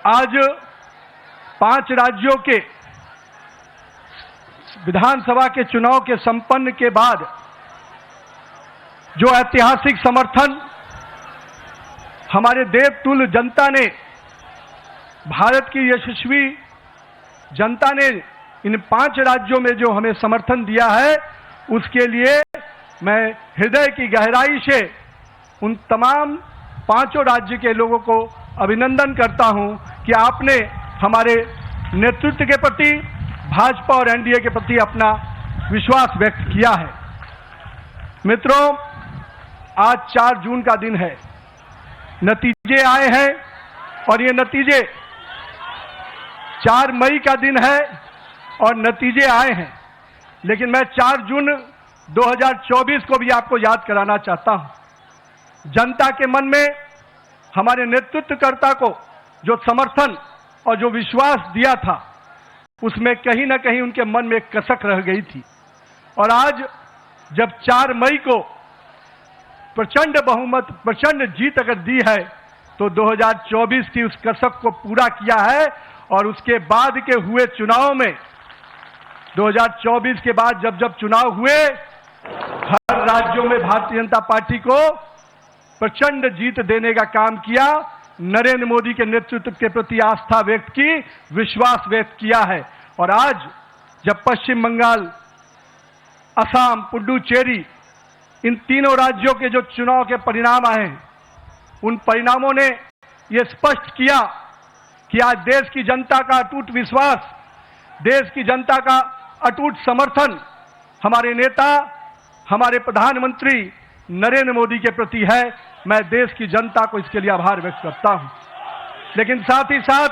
आज 5 राज्यों के विधानसभा के चुनाव के संपन्न के बाद जो ऐतिहासिक समर्थन हमारे देवतुल्य जनता ने, भारत की यशस्वी जनता ने इन 5 राज्यों में जो हमें समर्थन दिया है, उसके लिए मैं हृदय की गहराई से उन तमाम 5 राज्य के लोगों को अभिनंदन करता हूं कि आपने हमारे नेतृत्व के प्रति, भाजपा और एनडीए के प्रति अपना विश्वास व्यक्त किया है। मित्रों, आज 4 जून का दिन है, नतीजे आए हैं और ये नतीजे 4 मई का दिन है और नतीजे आए हैं। लेकिन मैं 4 जून 2024 को भी आपको याद कराना चाहता हूं। जनता के मन में हमारे नेतृत्वकर्ता को जो समर्थन और जो विश्वास दिया था, उसमें कहीं ना कहीं उनके मन में एक कसक रह गई थी। और आज जब 4 मई को प्रचंड बहुमत, प्रचंड जीत अगर दी है, तो 2024 की उस कसक को पूरा किया है। और उसके बाद के हुए चुनाव में, 2024 के बाद जब जब चुनाव हुए, हर राज्यों में भारतीय जनता पार्टी को प्रचंड जीत देने का काम किया, नरेंद्र मोदी के नेतृत्व के प्रति आस्था व्यक्त की, विश्वास व्यक्त किया है। और आज जब पश्चिम बंगाल, असम, पुडुचेरी, इन तीनों राज्यों के जो चुनाव के परिणाम आए हैं, उन परिणामों ने यह स्पष्ट किया कि आज देश की जनता का अटूट विश्वास, देश की जनता का अटूट समर्थन हमारे नेता, हमारे प्रधानमंत्री नरेंद्र मोदी के प्रति है। मैं देश की जनता को इसके लिए आभार व्यक्त करता हूं। लेकिन साथ ही साथ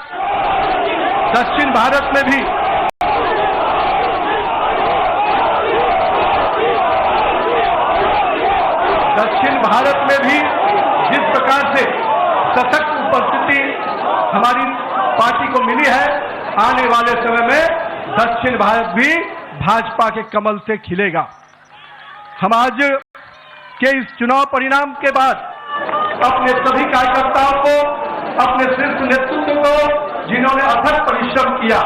दक्षिण भारत में भी जिस प्रकार से सशक्त उपस्थिति हमारी पार्टी को मिली है, आने वाले समय में दक्षिण भारत भी भाजपा के कमल से खिलेगा। हम आज के इस चुनाव परिणाम के बाद अपने सभी कार्यकर्ताओं को, अपने शीर्ष नेतृत्व को, जिन्होंने अथक परिश्रम किया,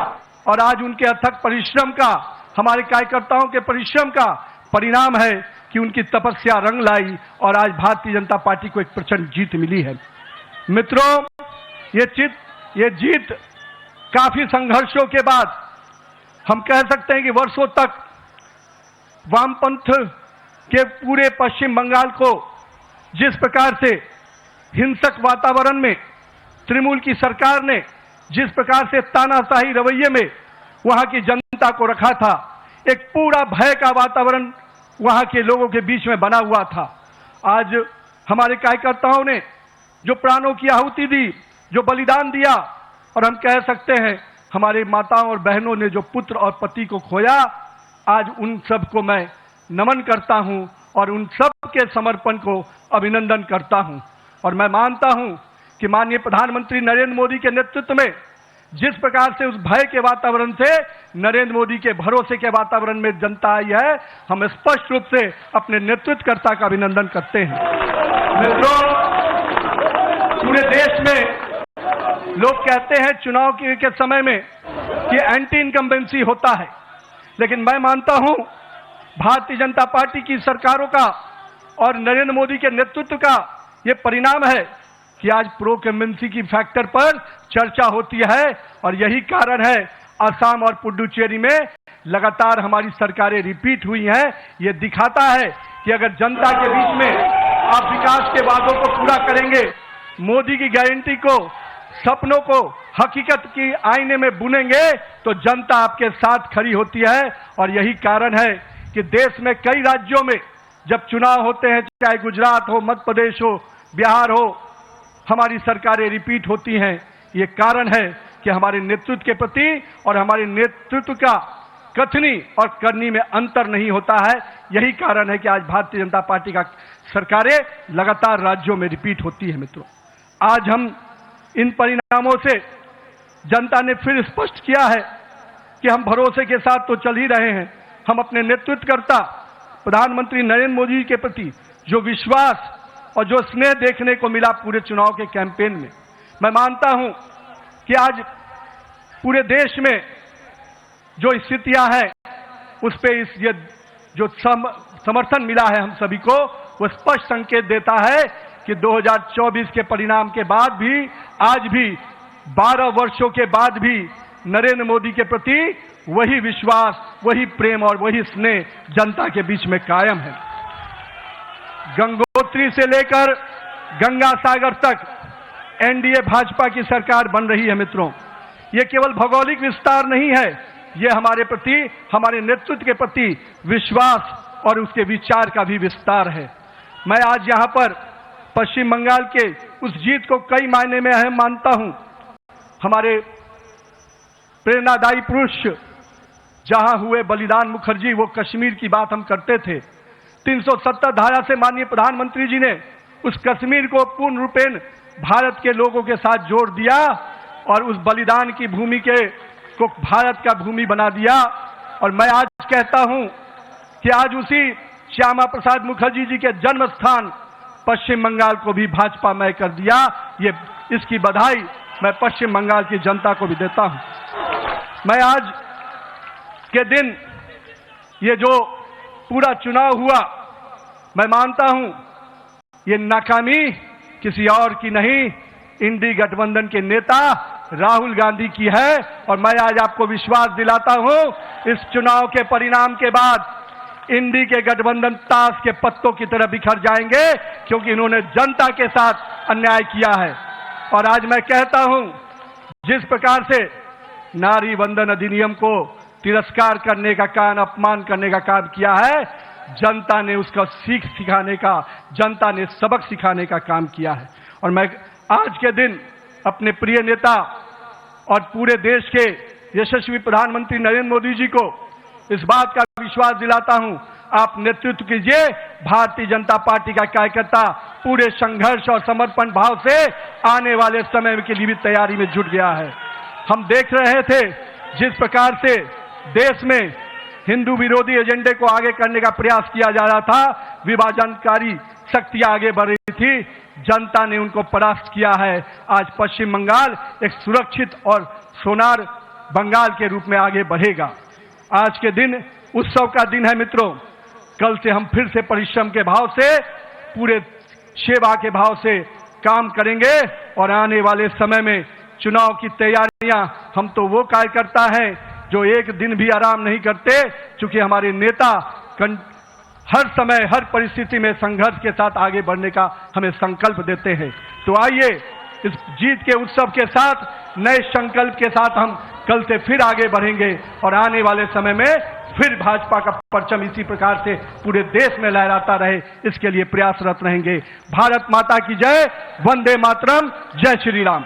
और आज उनके अथक परिश्रम का, हमारे कार्यकर्ताओं के परिश्रम का परिणाम है कि उनकी तपस्या रंग लाई और आज भारतीय जनता पार्टी को एक प्रचंड जीत मिली है। मित्रों, ये जीत काफी संघर्षों के बाद, हम कह सकते हैं कि वर्षों तक वामपंथ के पूरे पश्चिम बंगाल को जिस प्रकार से हिंसक वातावरण में तृणमूल की सरकार ने जिस प्रकार से तानाशाही रवैये में वहां की जनता को रखा था, एक पूरा भय का वातावरण वहां के लोगों के बीच में बना हुआ था। आज हमारे कार्यकर्ताओं ने जो प्राणों की आहुति दी, जो बलिदान दिया, और हम कह सकते हैं हमारे माताओं और बहनों ने जो पुत्र और पति को खोया, आज उन सब को मैं नमन करता हूं और उन सब के समर्पण को अभिनंदन करता हूं। और मैं मानता हूं कि माननीय प्रधानमंत्री नरेंद्र मोदी के नेतृत्व में जिस प्रकार से उस भय के वातावरण से नरेंद्र मोदी के भरोसे के वातावरण में जनता आई है, हम स्पष्ट रूप से अपने नेतृत्वकर्ता का अभिनंदन करते हैं। मित्रों, पूरे देश में लोग कहते हैं चुनाव के समय में कि एंटी इनकम्बेंसी होता है, लेकिन मैं मानता हूं भारतीय जनता पार्टी की सरकारों का और नरेंद्र मोदी के नेतृत्व का ये परिणाम है कि आज प्रो इनकम्बेंसी की फैक्टर पर चर्चा होती है। और यही कारण है असम और पुडुचेरी में लगातार हमारी सरकारें रिपीट हुई हैं। ये दिखाता है कि अगर जनता के बीच में आप विकास के वादों को पूरा करेंगे, मोदी की गारंटी को, सपनों को हकीकत की आईने में बुनेंगे, तो जनता आपके साथ खड़ी होती है। और यही कारण है कि देश में कई राज्यों में जब चुनाव होते हैं, चाहे गुजरात हो, मध्य प्रदेश हो, बिहार हो, हमारी सरकारें रिपीट होती हैं। ये कारण है कि हमारे नेतृत्व के प्रति और हमारे नेतृत्व का कथनी और करनी में अंतर नहीं होता है। यही कारण है कि आज भारतीय जनता पार्टी का सरकारें लगातार राज्यों में रिपीट होती है। मित्रों, आज हम इन परिणामों से जनता ने फिर स्पष्ट किया है कि हम भरोसे के साथ तो चल ही रहे हैं। हम अपने नेतृत्वकर्ता प्रधानमंत्री नरेंद्र मोदी के प्रति जो विश्वास और जो स्नेह देखने को मिला पूरे चुनाव के कैंपेन में, मैं मानता हूं कि आज पूरे देश में जो स्थितियां हैं उस पे ये जो समर्थन मिला है हम सभी को, वो स्पष्ट संकेत देता है कि 2024 के परिणाम के बाद भी, आज भी 12 वर्षों के बाद भी नरेंद्र मोदी के प्रति वही विश्वास, वही प्रेम और वही स्नेह जनता के बीच में कायम है। गंगोत्री से लेकर गंगा सागर तक एनडीए भाजपा की सरकार बन रही है मित्रों। ये केवल भौगोलिक विस्तार नहीं है, ये हमारे प्रति, हमारे नेतृत्व के प्रति विश्वास और उसके विचार का भी विस्तार है। मैं आज यहां पर पश्चिम बंगाल के उस जीत को कई मायने में अहम मानता हूं। हमारे प्रेरणादायी पुरुष जहां हुए बलिदान मुखर्जी, वो कश्मीर की बात हम करते थे। 370 धारा से माननीय प्रधानमंत्री जी ने उस कश्मीर को पूर्ण रूपेण भारत के लोगों के साथ जोड़ दिया और उस बलिदान की भूमि को भारत का भूमि बना दिया। और मैं आज कहता हूं कि आज उसी श्यामा प्रसाद मुखर्जी जी के जन्म स्थान पश्चिम बंगाल को भी भाजपामय कर दिया। इसकी बधाई मैं पश्चिम बंगाल की जनता को भी देता हूं। मैं आज के दिन ये जो पूरा चुनाव हुआ, मैं मानता हूं ये नाकामी किसी और की नहीं, इंडी गठबंधन के नेता राहुल गांधी की है। और मैं आज आपको विश्वास दिलाता हूं, इस चुनाव के परिणाम के बाद इंडी के गठबंधन ताश के पत्तों की तरह बिखर जाएंगे, क्योंकि इन्होंने जनता के साथ अन्याय किया है। और आज मैं कहता हूं, जिस प्रकार से नारी वंदन अधिनियम को तिरस्कार करने का काम, अपमान करने का काम किया है, जनता ने उसका सीख सिखाने का, जनता ने सबक सिखाने का काम किया है। और मैं आज के दिन अपने प्रिय नेता और पूरे देश के यशस्वी प्रधानमंत्री नरेंद्र मोदी जी को इस बात का विश्वास दिलाता हूं, आप नेतृत्व कीजिए। भारतीय जनता पार्टी का कार्यकर्ता पूरे संघर्ष और समर्पण भाव से आने वाले समय के लिए भी तैयारी में जुट गया है। हम देख रहे थे जिस प्रकार से देश में हिंदू विरोधी एजेंडे को आगे करने का प्रयास किया जा रहा था, विभाजनकारी शक्तियां आगे बढ़ रही थी, जनता ने उनको परास्त किया है। आज पश्चिम बंगाल एक सुरक्षित और सोनार बंगाल के रूप में आगे बढ़ेगा। आज के दिन उत्सव का दिन है मित्रों। कल से हम फिर से परिश्रम के भाव से, पूरे सेवा के भाव से काम करेंगे और आने वाले समय में चुनाव की तैयारियां, हम तो वो कार्यकर्ता हैं जो एक दिन भी आराम नहीं करते, क्योंकि हमारे नेता हर समय, हर परिस्थिति में संघर्ष के साथ आगे बढ़ने का हमें संकल्प देते हैं। तो आइए इस जीत के उत्सव के साथ, नए संकल्प के साथ हम कल से फिर आगे बढ़ेंगे और आने वाले समय में फिर भाजपा का परचम इसी प्रकार से पूरे देश में लहराता रहे, इसके लिए प्रयासरत रहेंगे। भारत माता की जय, वंदे मातरम, जय श्री राम।